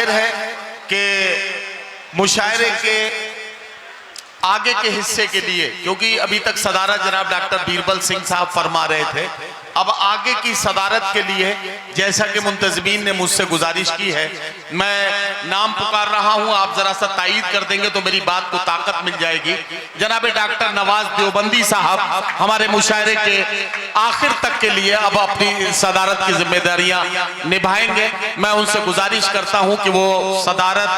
जाहिर है कि मुशायरे के आगे के हिस्से के लिए, क्योंकि अभी तक सदारत जनाब डॉक्टर बीरबल सिंह साहब फरमा रहे थे, अब आगे की सदारत के लिए जैसा कि मुंतजमीन ने मुझसे गुजारिश की है, मैं नाम पुकार रहा हूं, आप जरा सा तायीद कर देंगे तो मेरी बात को ताकत मिल जाएगी। जनाब डॉक्टर नवाज देवबंदी साहब हमारे मुशायरे के आखिर तक के लिए अब अपनी सदारत की जिम्मेदारियां निभाएंगे। मैं उनसे गुजारिश करता हूं कि वो सदारत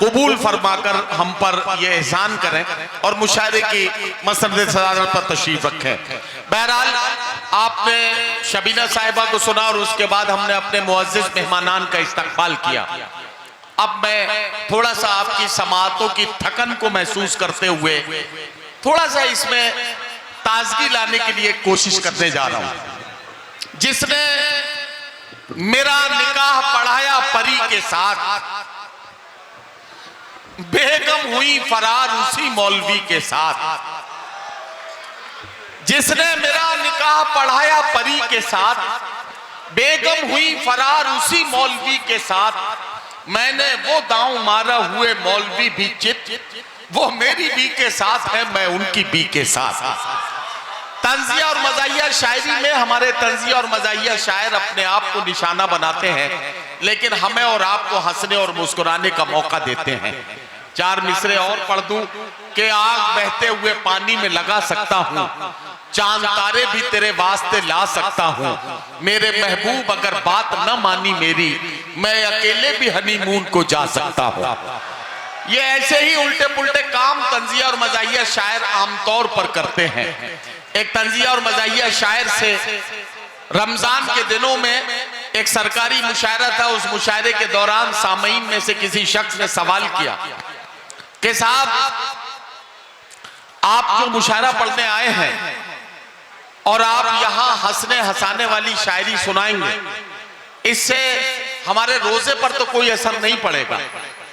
कबूल फरमाकर हम पर ये एहसान करें और मुशायरे की मसनद सदारत पर तशरीफ रखें। बहरहाल आपने शबीना साहिबा को सुना और उसके बाद हमने अपने मुअज़्ज़िज़ मेहमानान का इस्तकबाल किया। अब मैं थोड़ा सा आपकी समाअतों की थकन को महसूस करते हुए थोड़ा सा इसमें ताजगी लाने के लिए कोशिश करने जा रहा हूं। जिसने मेरा निकाह पढ़ाया परी के साथ, बेगम हुई फरार उसी मौलवी के साथ। जिसने मेरा निकाह पढ़ाया परी के साथ, बेगम हुई फरार उसी मौलवी के साथ। मैंने वो दांव मारा हुए मौलवी भी चित, वो मेरी बी के साथ है, मैं उनकी बी के साथ। तंजिया और मज़ाहिया शायरी में हमारे तंजिया और मज़ाहिया शायर अपने आप को निशाना बनाते हैं, लेकिन हमें और आपको हंसने और मुस्कुराने का मौका देते हैं। चार मिसरे और पढ़ दूं कि आग बहते हुए पानी में लगा सकता हूं, चांद तारे भी तेरे वास्ते ला सकता हूं। मेरे महबूब अगर बात न मानी मेरी, मैं अकेले भी हनीमून को जा सकता हूं। ये ऐसे ही उल्टे पुल्टे काम तंजिया और मज़ाहिया शायर आमतौर पर करते हैं। एक तंजिया और मज़ाहिया शायर से रमजान के दिनों में एक सरकारी मुशायरा था। उस मुशायरे के दौरान सामईन में से किसी शख्स ने सवाल किया कि साहब, आप जो मुशायरा पढ़ने आए हैं और आप यहाँ हंसने हंसाने वाली शायरी सुनाएंगे, इससे हमारे रोजे पर तो कोई असर नहीं पड़ेगा।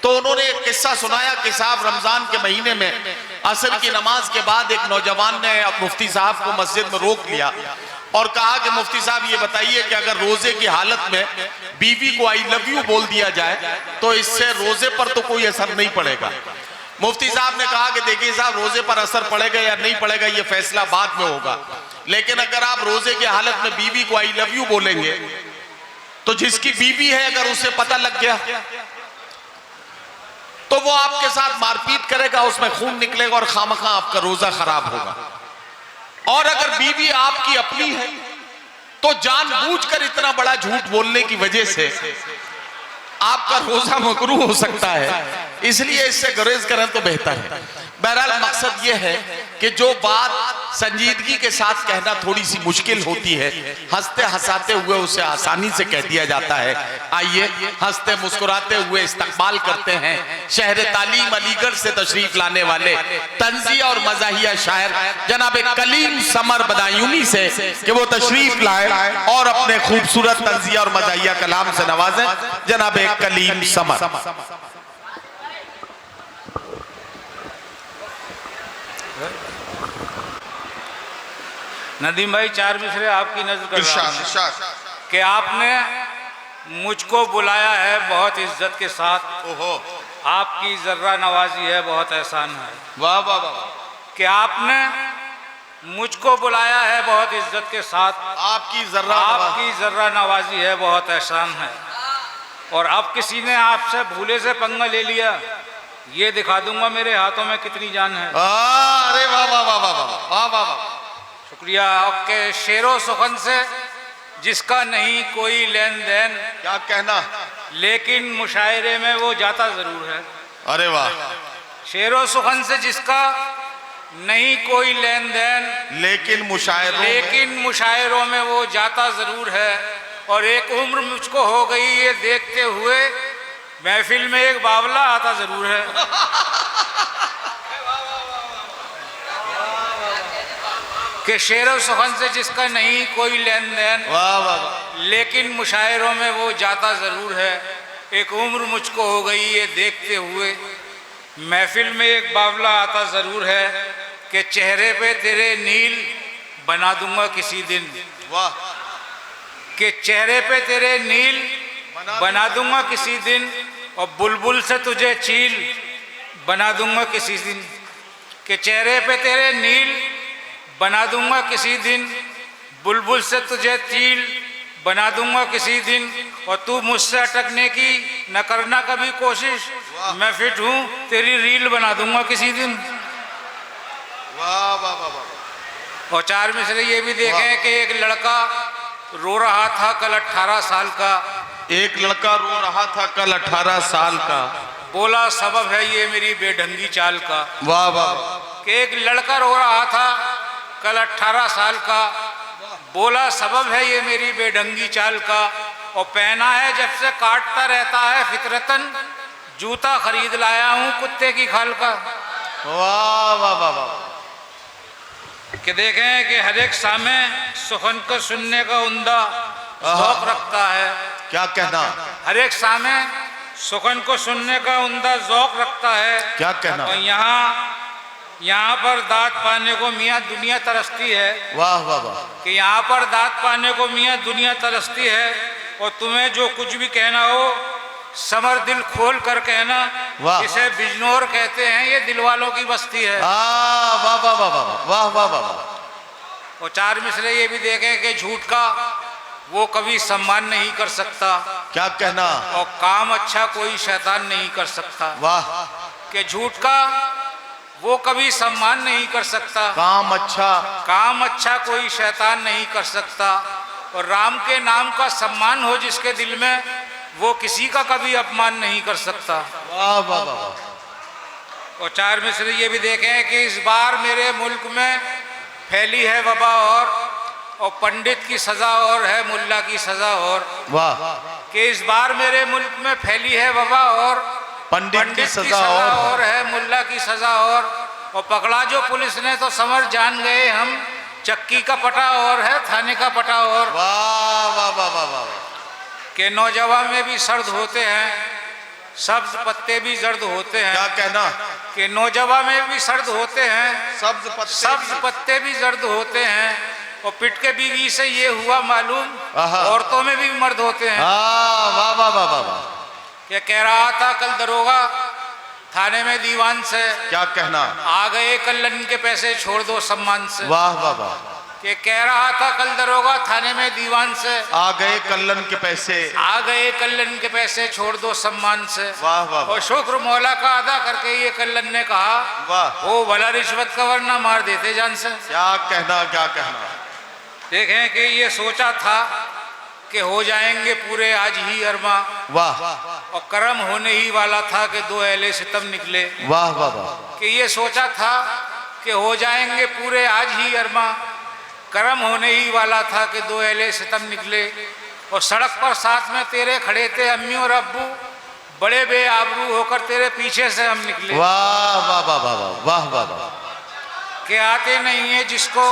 तो उन्होंने एक किस्सा सुनाया कि साहब, रमजान के महीने में असर की नमाज के बाद एक नौजवान ने मुफ्ती साहब को मस्जिद में रोक लिया और कहा कि मुफ्ती साहब ये बताइए कि अगर रोजे की हालत में बीवी को आई लव यू बोल दिया जाए तो इससे रोजे पर तो कोई असर नहीं पड़ेगा। मुफ्ती साहब ने कहा कि देखिए साहब, रोजे पर असर पड़ेगा या नहीं पड़ेगा ये फैसला बाद में होगा, लेकिन अगर आप रोजे की हालत में बीवी को आई लव यू बोलेंगे तो जिसकी बीवी है अगर उसे पता लग गया तो वो आपके साथ मारपीट करेगा, उसमें खून निकलेगा और खामखा आपका रोजा खराब होगा। और अगर बीवी आपकी अपनी है तो जानबूझकर इतना बड़ा झूठ बोलने की वजह से आपका रोजा मकरूह हो सकता है, इसलिए इससे गुरेज करें तो बेहतर है। बहरहाल मकसद यह है कि जो बात संजीदगी के साथ कहना थोड़ी सी मुश्किल होती है, हंसते हंसाते हुए उसे आसानी से कह दिया जाता है। आइए हंसते मुस्कुराते हुए इस्तकबाल करते हैं शहर तालीम अलीगढ़ से तशरीफ लाने वाले तंजिया और मज़ाहिया शायर जनाब कलीम समर बदायूनी से कि वो तशरीफ लाए और अपने खूबसूरत तंजिया और मज़ाहिया कलाम से नवाजें। जनाब कलीम समर। नदीम भाई, चार मिसरे आपकी नजर कर रहा हूं कि आपने मुझको बुलाया है बहुत इज्जत के साथ। ओहो, आपकी जर्रा नवाजी है, बहुत एहसान है। वाह वाह वाह। कि आपने मुझको बुलाया है बहुत इज्जत के साथ, आपकी जर्रा नवाजी है, बहुत एहसान है। और अब किसी ने आपसे भूले से पंगा ले लिया, ये दिखा दूंगा मेरे हाथों में कितनी जान है। अरे वाह वाह वाह वाह वाह वाह वाह, शुक्रिया। आपके शेरो सुखन से जिसका नहीं कोई लेन देन, क्या कहना, लेकिन मुशायरे में वो जाता जरूर है। अरे वाह। शेरो सुखन से जिसका नहीं कोई लेन देन, लेकिन मुशायरों में वो जाता जरूर है। और एक उम्र मुझको हो गई ये देखते हुए, महफिल में एक बावला आता जरूर है। कि शेरो सुखन से जिसका नहीं कोई लेन देन, लेकिन मुशायरों में वो जाता ज़रूर है। एक उम्र मुझको हो गई ये देखते हुए, महफिल में एक बावला आता ज़रूर है कि चेहरे पे तेरे नील बना दूंगा किसी दिन। वाह। कि चेहरे पे तेरे नील बना दूंगा किसी दिन, और बुलबुल से तुझे चील बना दूंगा किसी दिन, के चेहरे पे तेरे नील बना दूंगा किसी दिन, बुलबुल से तुझे चील बना दूंगा किसी दिन, और तू मुझसे अटकने की न करना कभी कोशिश, मैं फिट हूँ तेरी रील बना दूंगा किसी दिन। वाह वाह वाह वाह। और चार मिसरे ये भी देखें कि एक लड़का रो रहा था कल 18 साल का, एक लड़का रो रहा था कल 18 साल का, बोला सबब है ये मेरी बेढंगी चाल का। वाह वाह। कि एक लड़का रो रहा था कल 18 साल का, बोला सबब है ये मेरी बेढंगी चाल का, और पहना है जब से काटता रहता है फितरतन, जूता खरीद लाया हूँ कुत्ते की खाल का। वाह वाह वाह वाह। कि देखें कि हर एक सामे सुखन को सुनने का उम्दा शौक रखता है। क्या कहना? हर एक सामे सुखन को सुनने का उम्दा ज़ौक़ रखता है। क्या कहना? और यहाँ पर दाद पाने को मियाँ दुनिया तरसती है। वाह वाह वाह। कि यहाँ पर दाद पाने को मियाँ दुनिया तरसती है, और तुम्हें जो कुछ भी कहना हो समर दिल खोल कर कहना, इसे बिजनौर कहते हैं, ये दिल वालों की बस्ती है। वाह वाह वाह वाह वाह वाह वाह। और चार मिसरे ये भी देखें कि झूठ का वो कभी सम्मान नहीं कर सकता। क्या कहना? और काम अच्छा कोई शैतान नहीं कर सकता। वाह। कि झूठ का वो कभी सम्मान नहीं कर सकता, काम अच्छा कोई शैतान नहीं कर सकता, और राम के नाम का सम्मान हो जिसके दिल में, वो किसी का कभी अपमान नहीं कर सकता। वाह वाह वाह। और चार मिसरे ये भी देखें कि इस बार मेरे मुल्क में फैली है वबा, और पंडित की सजा और है मुल्ला की सजा और। वाह। कि इस बार मेरे मुल्क में फैली है वबा, और पंडित की सजा और है मुल्ला की सजा और पकड़ा जो पुलिस ने तो समझ जान गए हम, चक्की का पटा और है थाने का पटा और। वाह वाह वाह वाह वाह। के नौजवान में भी सर्द होते हैं, सब्ज पत्ते भी जर्द होते हैं। क्या कहना? कि नौजवान में भी सर्द होते हैं, सब्ज पत्ते भी जर्द होते हैं, और पिट के बीवी से ये हुआ मालूम, औरतों में भी मर्द होते हैं। वाह वाह वाह वाह। ये कह रहा था कल दरोगा थाने में दीवान से, क्या कहना? आ गए कल्लन के पैसे छोड़ दो सम्मान से। वाह वाह वाह। कि कह रहा था कल दरोगा थाने में दीवान से, आ गए कल्लन के पैसे, आ गए कल्लन के पैसे छोड़ दो सम्मान से। वाह वाह। और शुक्र मौला का अदा करके ये कल्लन ने कहा, वाह, ओ भला रिश्वत का वरना मार देते जान से। क्या कहना? क्या कहना? देखें कि ये सोचा था कि हो जाएंगे पूरे आज ही अरमा, वाह, और कर्म होने ही वाला था कि दो अहले सितम निकले। वाह वाह वाह। कि ये सोचा था कि हो जाएंगे पूरे आज ही अरमा, कर्म होने ही वाला था कि दो अहले सितम निकले, और सड़क पर साथ में तेरे खड़े थे अम्मी और अब्बू, बड़े बेआबरू होकर तेरे पीछे से हम निकले। वाह वाह वाह वाह वाह वाह वाह। कि आते नहीं है जिसको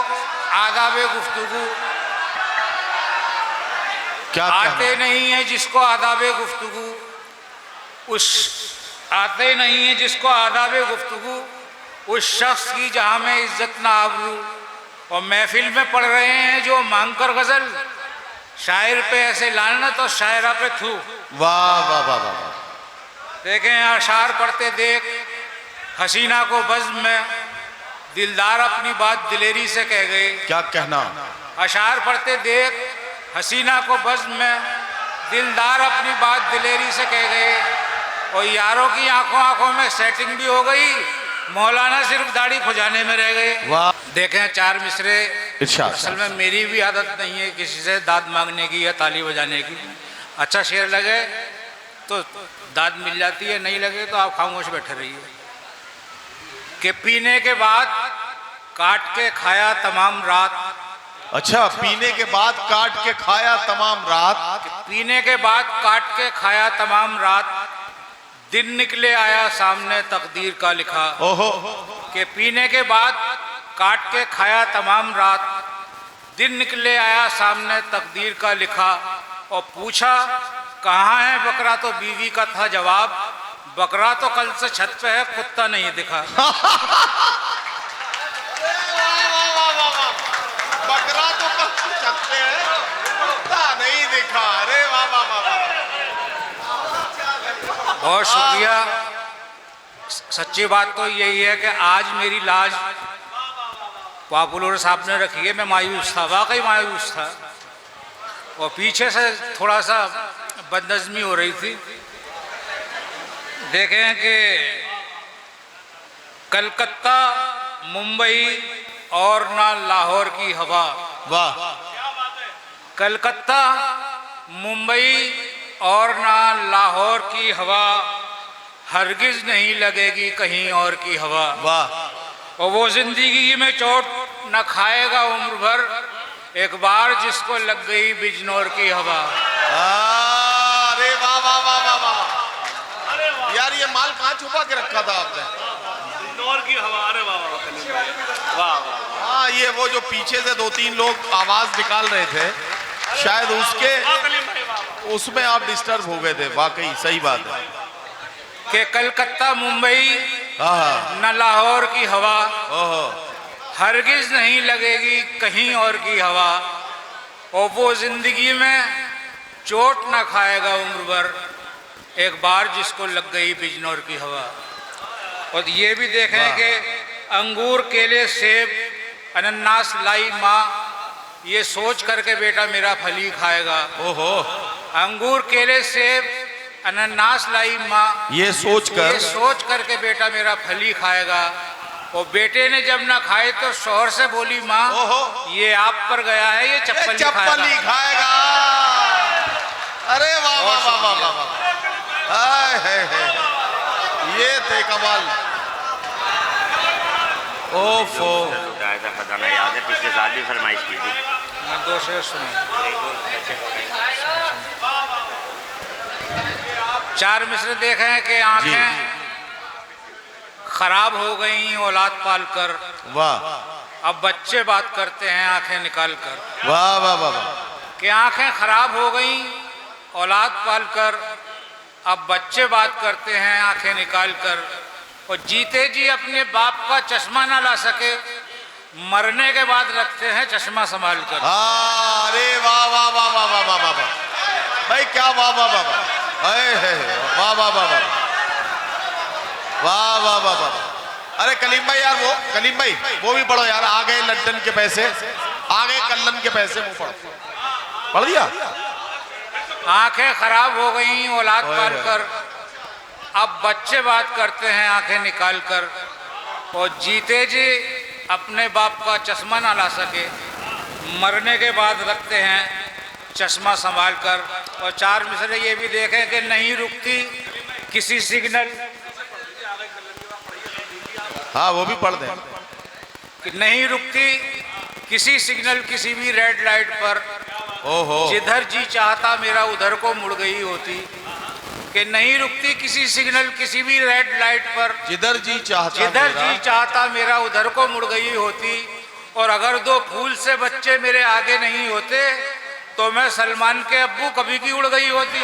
आदाबे गुफ्तगू, क्या आते नहीं है जिसको आदाबे गुफ्तगू, आते नहीं है जिसको आदाबे गुफ्तगू, उस शख्स की जहाँ में इज्जत ना आबरू, और महफिल में पढ़ रहे हैं जो मांग कर गजल, शायर पे ऐसे लानत और शायरा पे थू। वाह वाह वाह वाह। देखें अशार पढ़ते देख हसीना को बज़्म में, दिलदार अपनी बात दिलेरी से कह गए। क्या कहना? अशार पढ़ते देख हसीना को बज़्म में, दिलदार अपनी बात दिलेरी से कह गए, और यारों की आंखों आंखों में सेटिंग भी हो गई, मौलाना सिर्फ दाढ़ी खुजाने में रह गए। वाह। देखें चार मिसरे, इरशाद। असल में मेरी भी आदत नहीं है किसी से दाद मांगने की या ताली बजाने की। अच्छा शेर लगे तो दाद मिल जाती है, नहीं लगे तो आप खामोश बैठे रहिए। कि पीने के बाद काट के खाया तमाम रात, अच्छा, पीने के बाद काट के खाया तमाम रात, पीने के बाद काट के खाया तमाम रात, दिन निकले आया सामने तकदीर का लिखा। ओहो। कि पीने के बाद काट के खाया तमाम रात, दिन निकले आया सामने तकदीर का लिखा, और पूछा कहाँ है बकरा, तो बीवी का था जवाब, बकरा तो कल से छत पे है, कुत्ता नहीं दिखा। बकरा तो कल से छत पे है, कुत्ता नहीं दिखा। अरे वाह वाह वाह वाह। बहुत शुक्रिया। सच्ची बात तो यही है कि आज मेरी लाज पॉपुलर साहब ने रखी है। मैं मायूस था, वाकई मायूस था, और पीछे से थोड़ा सा बदनज़मी हो रही थी। देखें कि कलकत्ता, मुंबई और ना लाहौर की हवा, वाह, कलकत्ता, मुंबई और ना लाहौर की हवा हरगिज नहीं लगेगी कहीं और की हवा। वाह। और वो जिंदगी में चोट न खाएगा उम्र भर, एक बार जिसको लग गई बिजनौर की हवा। अरे वाह वाह वाह वाह वाह। यार ये माल कहाँ छुपा के रखा था आपने? बिजनौर की हवा। अरे वाह वाह वाह वाह। हाँ, ये वो जो पीछे से 2-3 लोग आवाज निकाल रहे थे, शायद उसमें आप डिस्टर्ब हो गए थे। वाकई सही बात है कि कलकत्ता, मुंबई हाँ, न लाहौर की हवा ओहो, हरगिज नहीं लगेगी कहीं और की हवा, और वो जिंदगी में चोट न खाएगा उम्र भर, एक बार जिसको लग गई बिजनौर की हवा। और ये भी देखें कि अंगूर, केले, सेब, अनन्नास लाई माँ, ये सोच करके बेटा मेरा फली खाएगा। ओहो, अंगूर, केले, सेब, अनन्नास लाई माँ, ये सोच करके बेटा मेरा फली खाएगा। और बेटे ने जब ना खाए तो शोहर से बोली माँ, ओहो, ये आप पर गया है, ये चप्पल ही खाएगा। अरे वाह वाह वाह वाह वाह वाह, ये थे कमाल। ओफो, खजाना याद है, पिछले साल भी फरमाइश की थी। मैं 2 शेर सुने। 4 मिसरे देखे हैं कि आंखें खराब हो गई औलाद पाल कर, वाह, अब बच्चे बात करते हैं आंखें निकाल कर। वाह वाह वाह। कि आंखें खराब हो गई औलाद पाल कर, अब बच्चे बात करते हैं आंखें निकाल कर, और जीते जी अपने बाप का चश्मा ना ला सके, मरने के बाद रखते हैं चश्मा संभाल कर। अरे वाह वाह वाह वाह वाह वाह वाह भाई, क्या वाह वाह वाह वाह, वाह वाह वाह वाह वाह वाह वाह वाह। अरे कलीम भाई यार, वो कलीम भाई वो भी पढ़ो यार। आ गए लंदन के पैसे, आ गए कल्लन के पैसे, मुंह पढ़ दिया। आंखें खराब हो गई औलाद पाल कर, अब बच्चे बात करते हैं आंखें निकाल कर, और जीते जी अपने बाप का चश्मा ना ला सके, मरने के बाद रखते हैं चश्मा संभाल कर। और 4 मिसरे ये भी देखें कि नहीं रुकती किसी सिग्नल, हाँ वो भी पढ़ दें, कि नहीं रुकती किसी सिग्नल, किसी भी रेड लाइट पर, ओहो, जिधर जी चाहता मेरा उधर को मुड़ गई होती। कि नहीं रुकती किसी सिग्नल, किसी भी रेड लाइट पर, जिधर जी चाहता मेरा उधर को मुड़ गई होती। और अगर 2 फूल से बच्चे मेरे आगे नहीं होते तो मैं सलमान के अब्बू कभी की उड़ गई होती।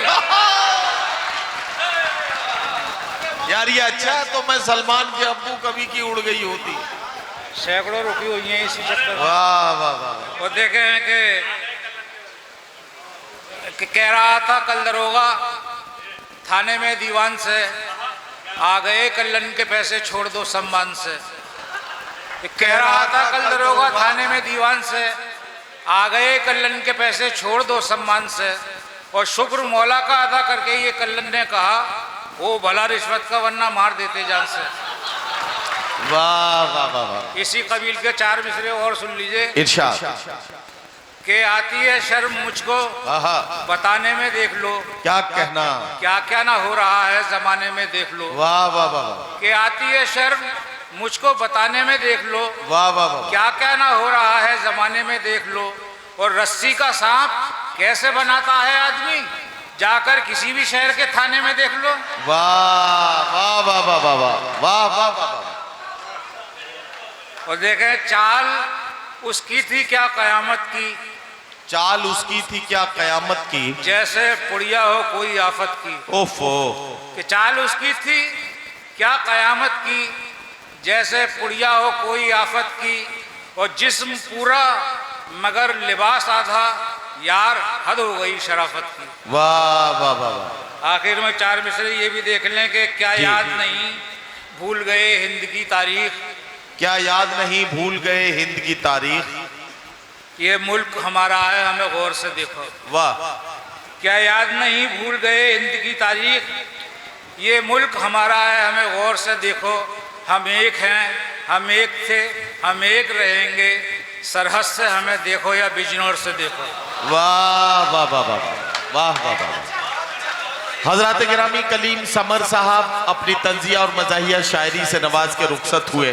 यार ये अच्छा है, तो मैं सलमान के अब्बू कभी की उड़ गई होती। सैकड़ों रुकी हुई हैं इसी चक्कर में। वाह वाह वाह। वो देखे हैं कि कह रहा था कल दरोगा थाने में दीवान से, आ गए कल्लन के पैसे छोड़ दो सम्मान से। कह रहा था कल दरोगा थाने में दीवान से, आ गए कल्लन के पैसे छोड़ दो सम्मान से। और शुक्र मौला का अदा करके ये कल्लन ने कहा, वो भला रिश्वत का वरना मार देते जान से। वाह वाह वाह वाह। इसी कबील के 4 मिसरे और सुन लीजिए। इरशाद के आती है शर्म मुझको बताने में, देख लो क्या कहना, क्या क्या ना हो रहा है जमाने में, देख लो। वाह वाह वाह। के आती है शर्म मुझको बताने में, देख लो। वाह वाह वाह। क्या क्या ना हो रहा है जमाने में, देख लो। और रस्सी का सांप कैसे बनाता है आदमी, जाकर किसी भी शहर के थाने में देख लो। वाह वाह वाह वाह वाह वाह वाह वाह। और देखें चाल उसकी थी क्या कयामत की, चाल उसकी थी क्या कयामत की, जैसे पुड़िया हो कोई आफत की। ओफो। कि चाल उसकी थी क्या कयामत की, जैसे पुड़िया हो कोई आफत की। और जिस्म पूरा मगर लिबास आधा, यार हद हो गई शराफत की। वाह वाह वाह वाह। आखिर में 4 मिसरे ये भी देख लें कि क्या जी, याद जी। नहीं भूल गए हिंद की तारीख, क्या याद नहीं भूल गए हिंद की तारीख, ये मुल्क हमारा है हमें गौर से देखो। वाह। क्या याद नहीं भूल गए हिंद की तारीख, ये मुल्क हमारा है हमें गौर से देखो। हम एक हैं, हम एक थे, हम एक रहेंगे, सरहद से हमें देखो या बिजनौर से देखो। वाह वाह वाह वाह वाह वाह वाह। हजरत गिरामी कलीम समर साहब अपनी तंजिया और मज़ाहिया शायरी से नवाज के रुखसत हुए।